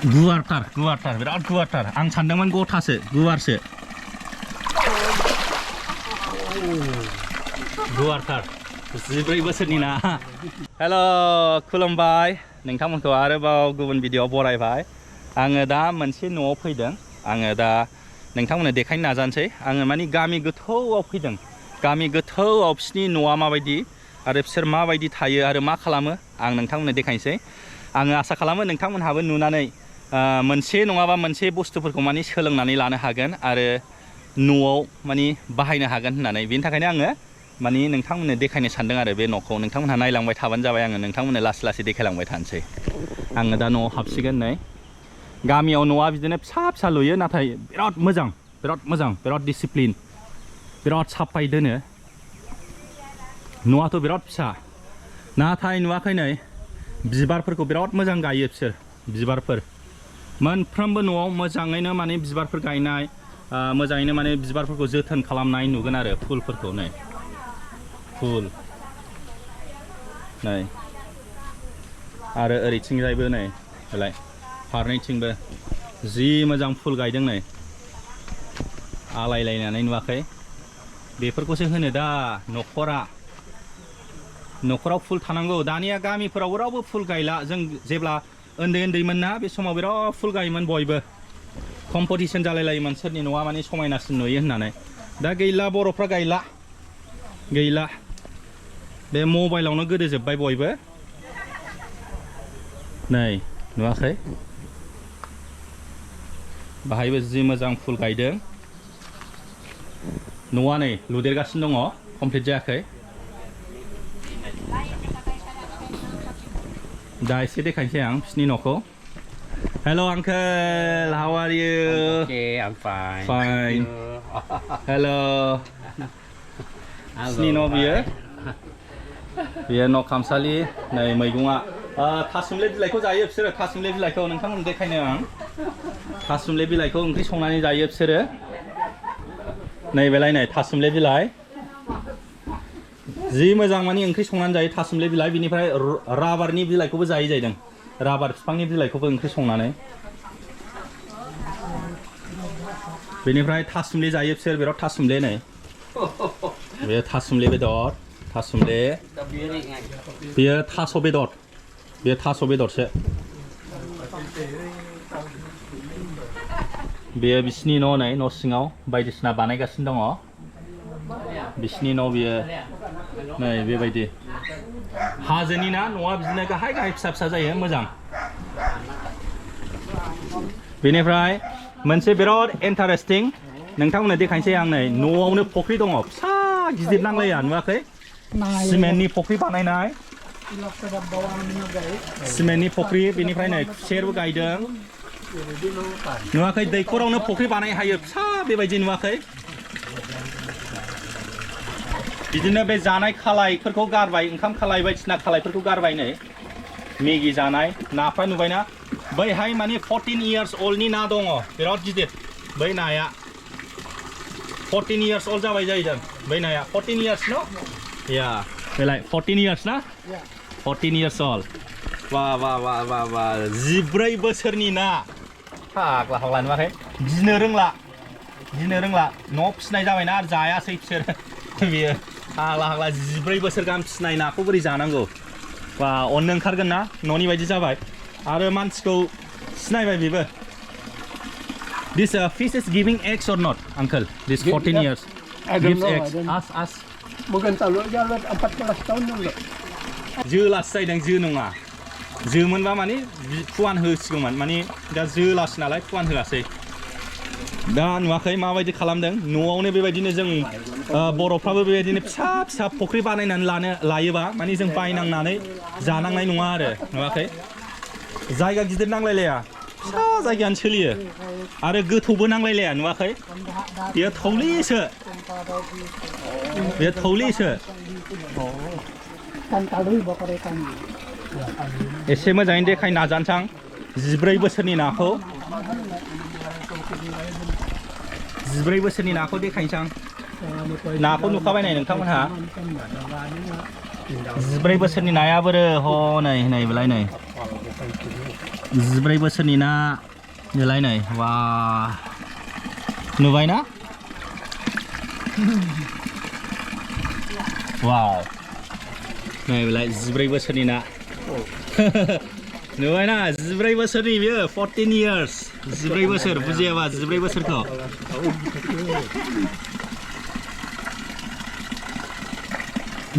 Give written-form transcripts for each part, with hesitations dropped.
गुवारथार बिराद गुवारथार आं सानदोंमोन गथासो गुवारसो गुवारथार 14 बोसोरनि ना हेल' खुलुमबाय नोंथांमोनखौ आरोबाव गुबुन भिडिअ'आव बरायबाय आङो दा मोनसे न'आव फैदों आङो दा नोंथांमोननो देखायनो नाजानोसै आङो माने गामि गोथौआव फैदों गामि गोथौआव बिसोरनि न'आ माबायदि आरो बिसोर माबायदि थायो आरो मा खालामो आं नोंथांमोननो देखायनोसै आङो आसा खालामो नोंथांमोनहाबो नुनानै मोनसे नङाबा मोनसे बुस्थुफोरखौ माने सोलोंनानै लानो हागोन आरो न'आव माने बाहायनो हागोन होननानै बेनि थाखायनो आङो माने नोंथांमोननो देखायनो सानदों आरो बे न'खौ नोंथांमोनहा नायलांबाय थाबानो जाबाय आङो नोंथांमोननो लासै लासै देखायलांबाय थानोसै आङो दा न'आव हाबसिगोन नै गामियाव न'आ बिदिनो फिसा फिसा लुयो नाथाय बिराद मोजां बिराद डिसिप्लिन बिराद साफायै दोनो न'आथ' बिराद फिसा नाथाय नुवाखै नै बिबारफोरखौ बिराद मोजां गायो बिसोर बिबारफोर मोनफ्रोमबो न'आव मोजाङैनो माने बिबारफोर गायनाय मोजाङैनो माने बिबारफोरखौ जोथोन खालामनाय नुगोन आरो फुलफोरखौ नै फुल नै आरो ओरैथिंजायबो नै बेलाय फारनैथिंबो जि मोजां फुल गायदों नै आलायलायनानै नुवाखै बेफोरखौसो होनो दा न'खराव फुल थानांगौ दानिया गामिफोराव रावबो फुल गायला जों जेब्ला उन्दैमोन ना बे समाव बिराद फुल गायोमोन बयबो कम्पिटिशन जालायलायोमोन सोरनि न'आ माने समायनासिन नुयो होननानै दा गैला बर'फ्रा गैला बे मबाइलावनो गोदोजोब्बाय बयबो नै नुवाखै बाहायबो जि मोजां फुल गायदों न'आ नै लुदेरगासिनो दङ कमप्लिट जायाखै दा एसे देखायनोसै आं बिसिनि न'खौ Hello uncle, how are you? Okay, I'm fine. Fine. Hello. बिसिनि न' बियो न' खामसालि नै मैगङा थासुमलि बिलाइखौ जायो बिसोरो थासुमलि बिलाइखौ नोंथांमोन देखायनो आं थासुमलि बिलाइखौ ओंख्रि संनानै जायो बिसोरो नैबेलाय नै थासुमलि बिलाइ जि मोजां माने ओंख्रि संनानै जायो थासुमलि बिलाइ बिनिफ्राय राबारनि बिलाइखौबो जाहैदों राबार बिफांनि बिलाइखौबो ओंख्रि संनानै बेनिफ्राय थासुमलि जायो बिसोर बिराद थासुमलि नै बे थासुमलि बेदर थासुमलि बेयो थास' बेदरसो बेयो बिसिनि न' नै न' सिङाव बायदिसिना बानायगासिनो दङ बिसिनि न' बियो नै बेबायदि हाजोनि ना न'आ बिदिनो गाहाय फिसा जायो मोजां बेनिफ्राय मोनसे बिराद इन्टारेस्टिं नोंथांमोननो देखायनोसै आं नै न'आवनो फख्रि दङ फिसा गिदिर नांलाया नुवाखै सिमेन्टनि फख्रि बानायनाय सिमेन्टनि फख्रि बेनिफ्राय नै खुसेरबो गायदों नुवाखै दैखरावनो फख्रि बानाय हायो फिसा बेबायदि नुवाखै बिदिनो बे जानाय खालायफोरखौ गारबाय ओंखाम खालाय बायदिसिना खालायफोरखौ गारबाय नै मेगि जानाय नाफ्रा नुबायना बैहाय माने 14 years oldनि ना दङ बिराद गिदिर बै नाया 14 years old जाबाय जाहैदों बै नाया 14 years न' या बेलाय 14 years ना 14 years old वाह 14 बोसोरनि ना फाग्ला नुवाखै गिनो रोंला न' फिसिनाय जाबायना आरो जायासै बिसोर बेयो फाग्ला 14 बोसोर गाहाम फिसिनाय नाखौ बोरै जानांगौ बा अननो ओंखारगोन ना न'नि बायदि जाबाय आरो मानसिखौ सिनायबाय बेबो This fish is giving eggs or not, uncle? This 14 years gives eggs. Ask. Bukan tahu aja 14 tahun dulu. जोलासो जाहैदों जो नङा जोमोनबा माने फुवान होसिगौमोन माने दा जोलासो नालाय फुवान होआसै दा नुवाखै माबायदि खालामदों न'आवनो बेबायदिनो जों बर'फ्राबो बेबायदिनो फिसा फख्रि बानायनानै लायोबा माने जों बायनांनानै जानांनाय नङा आरो नुवाखै जायगा गिदिर नांलायलाया फिसा जायगायानो सोलियो आरो गोथौबो नांलायलाया नुवाखै बेयो थौलिसो एसे मोजाङै देखायनो नाजानोसै आं 14 बोसोरनि नाखौ 14 बोसोरनि नाखौ देखायनोसै आं नाखौ नुखाबाय नै नोंथांमोनहा 14 बोसोरनि नाया बोरो हनै बेलाय नै 14 बोसोरनि ना नोलाय नै वा नुबाय ना वाव नै बेलाय 14 बोसोरनि ना नुबाय ना 14 बोसोरनि बियो 14 years 14 बोसोर बुजियाबा 14 बोसोरखौ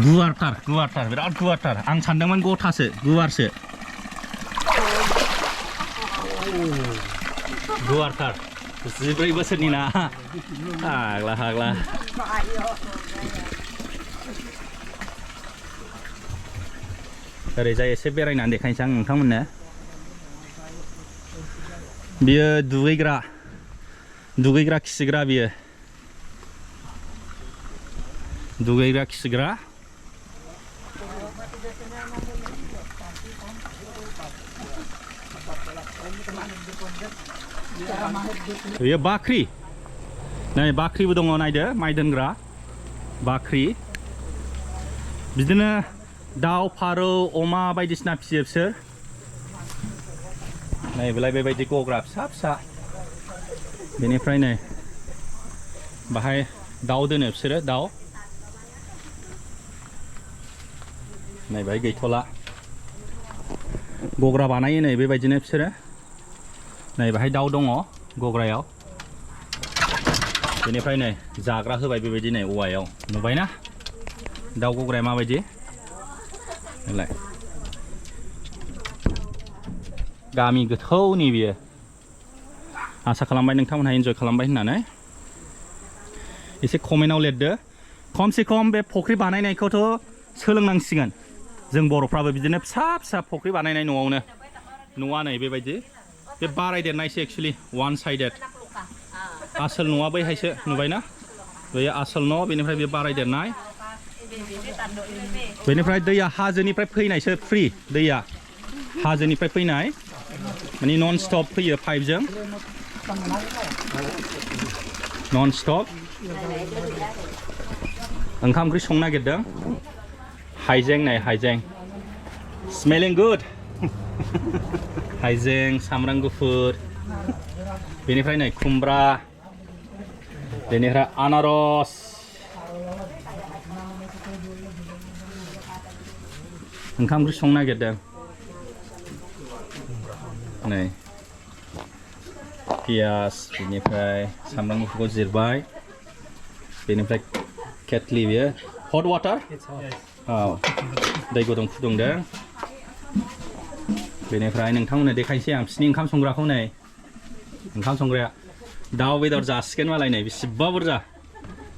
गुवारथार बिराद गुवारथार आं सानदोंमोन गथासो गुवारसो गुवारथार 14 बोसोरनि ना हाग्ला ओरैजाय एसे बेरायनानै देखायनोसै आं नोंथांमोननो बियो दुगैग्रा खिसिग्रा बियो दुगैग्रा खिसिग्रा बेयो बाख्रि नै बाख्रिबो दङ नायदो माइ दोनग्रा बाख्रि बिदिनो दाउ फारौ अमा बायदिसिना फिसियो बिसोर नै बेलाय बेबायदि गग्रा फिसा बेनिफ्राय नै बाहाय दाउ दोनो बिसोरो दाउ नै बाहाय गैथ'ला गग्रा बानायो नै बेबायदिनो बिसोरो नै बाहाय दाउ दङ गग्रायाव बेनिफ्राय नै जाग्रा होबाय बेबायदि नै औवायाव नुबायना दाउ गग्राया माबायदि नैलाय गामि गोथौनि बियो आसा खालामबाय नोंथांमोनहा एन्जय खालामबाय होननानै एसे कमेन्टआव लिरदो खमसे खम बे फुख्रि बानायनायखौथ' सोलोंनांसिगोन जों बर'फ्राबो बिदिनो फिसा फुख्रि बानायनाय न'आवनो न'आ नै बेबायदि बे बारायदेरनायसो एक्चुअली वान साइडेड आसोल न'आ बैहायसो नुबायना बे आसोल न' बेनिफ्राय बे बारायदेरनाय बेनिफ्राय दैया हाजोनिफ्राय फैनायसो फ्रि दैया हाजोनिफ्राय फैनाय माने नन स्टप फैयो पाइपजों नन स्टप ओंखाम ओंख्रि संनो नागिरदों हाइजें नै हाइजें स्मेलिं गुड हाइजें सामब्राम गुफुर बेनिफ्राय नै खुमब्रा बेनिफ्राय आनारस ओंखाम ओंख्रि संनो नागिरदों नै पियास बेनिफ्राय सामब्राम गुफुरखौ जिरबाय बेनिफ्राय केटलि बियो हट वाटार औ दै गुदुं फुदुंदों बेनिफ्राय नोंथांमोननो देखायनोसै आं बिसिनि ओंखाम संग्राखौ नै ओंखाम संग्राया दाउ बेदर जासिगोन मालाय नै बेसेबा बुरजा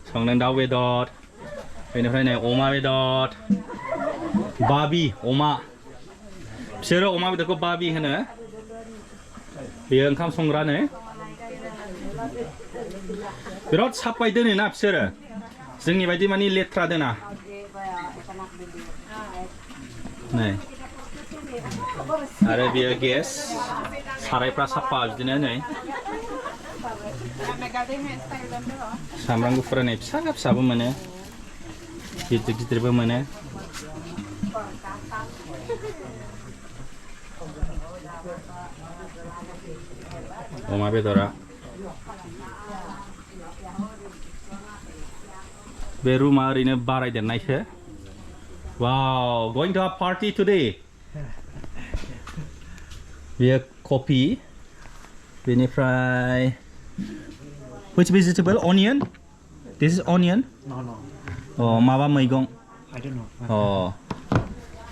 संदों दाउ बेदर बेनिफ्राय नै अमा बेदर बाबि अमा बिसोरो अमा बेदरखौ बाबि होनो बेयो ओंखाम संग्रा नै बिराद साफायै दोनो ना बिसोरो जोंनि बायदि माने लेथ्रा दोना नै आरो बियो गेस सारायफ्रा साफा बिदिनो नै सामब्राम गुफुर नै फिसाबो मोनो गिदिरबो मोनो अमा बेदरा बे रुमा ओरैनो बारायदेरनायसो वाव going to a party today बेयो कफि बेनिफ्राय which vegetable onion this is onion No. माबा मैगं I don't know.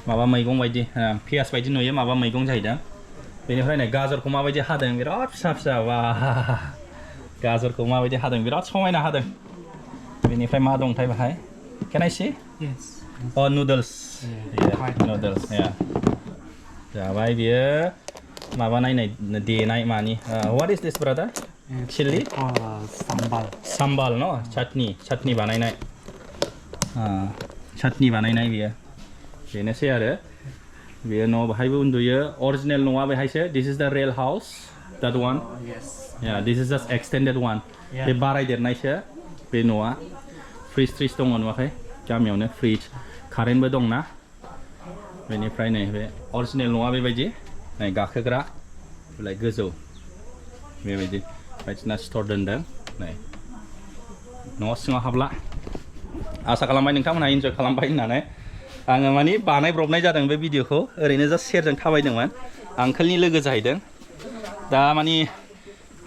माबा मैगं बायदि पियास बायदि नुयो माबा मैगं जाहैदों बेनिफ्राय नै गाजरखौ माबायदि हादों बिराद फिसा वा गाजरखौ माबायदि हादों बिराद समायना हादों बेनिफ्राय मा दंथाय बाहाय can I see Yes. noodles noodles जाबाय बियो माबानाय देनाय मानि what is this brother chili sambal no chutney बानायनाय chutney बानायनाय बियो बेनोसै आरो बेयो न' बाहायबो उन्दुयो अरिजिनेल न'आ बेहायसो this is the real house that one yeah this is just extended one बे बारायदेरनायसो बे न'आ फ्रिज दङ नुवाखै गामियावनो फ्रिज कारेन्टबो दंना बेनिफ्राय नै बे अरिजिनेल न'आ बेबायदि नै गाखोग्रा बिलाइ गोजौ बेबायदि बायदिसिना स्ट'र दोनदों नै न' सिङाव हाबला आसा खालामबाय नोंथांमोनहा इन्जय खालामबाय होननानै आङो माने बानायब्रबनाय जादों बे भिडिअखौ ओरैनो जास्ट सेरजों थाबायदोंमोन आंकोलनि लोगो जाहैदों दा माने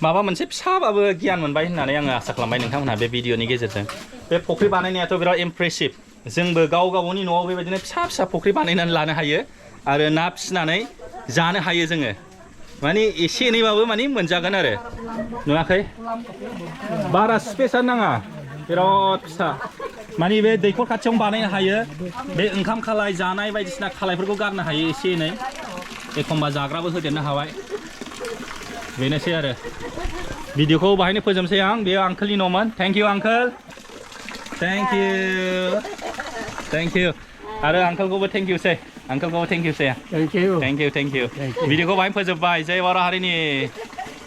माबा मोनसे फिसाबाबो गियान मोनबाय होननानै आङो आसा खालामबाय नोंथांमोनहा बे भिडिअनि गेजेरजों बे फुख्रि बानायनायाथ' बिराद इमप्रेसिभ जोंबो गाव गावनि न'आव बेबायदिनो फिसा फिसा फुख्रि बानायनानै लानो हायो आरो ना फिसिनानै जानो हायो जोङो माने एसे एनैबाबो माने मोनजागोन आरो नुवाखै बारा स्पेसआनो नाङा बिराद फिसा माने बे दैखर खाथियावनो बानायनो हायो बे ओंखाम खालाय जानाय बायदिसिना खालायफोरखौ गारनो हायो एसे एनै एखमबा जाग्राबो होदेरनो हाबाय बेनोसै आरो भिडिअखौ बाहायनो फोजोबसै आं बेयो आंकोलनि न'मोन थेंक इउ आंकोल थेंक इउ आरो आंकोलखौबो थेंक इउ सै आंकोलखौबो थेंक इउ सै Thank you. थेंक इउ भिडिअखौ बाहायनो फोजोबबाय जय बर' हारिनि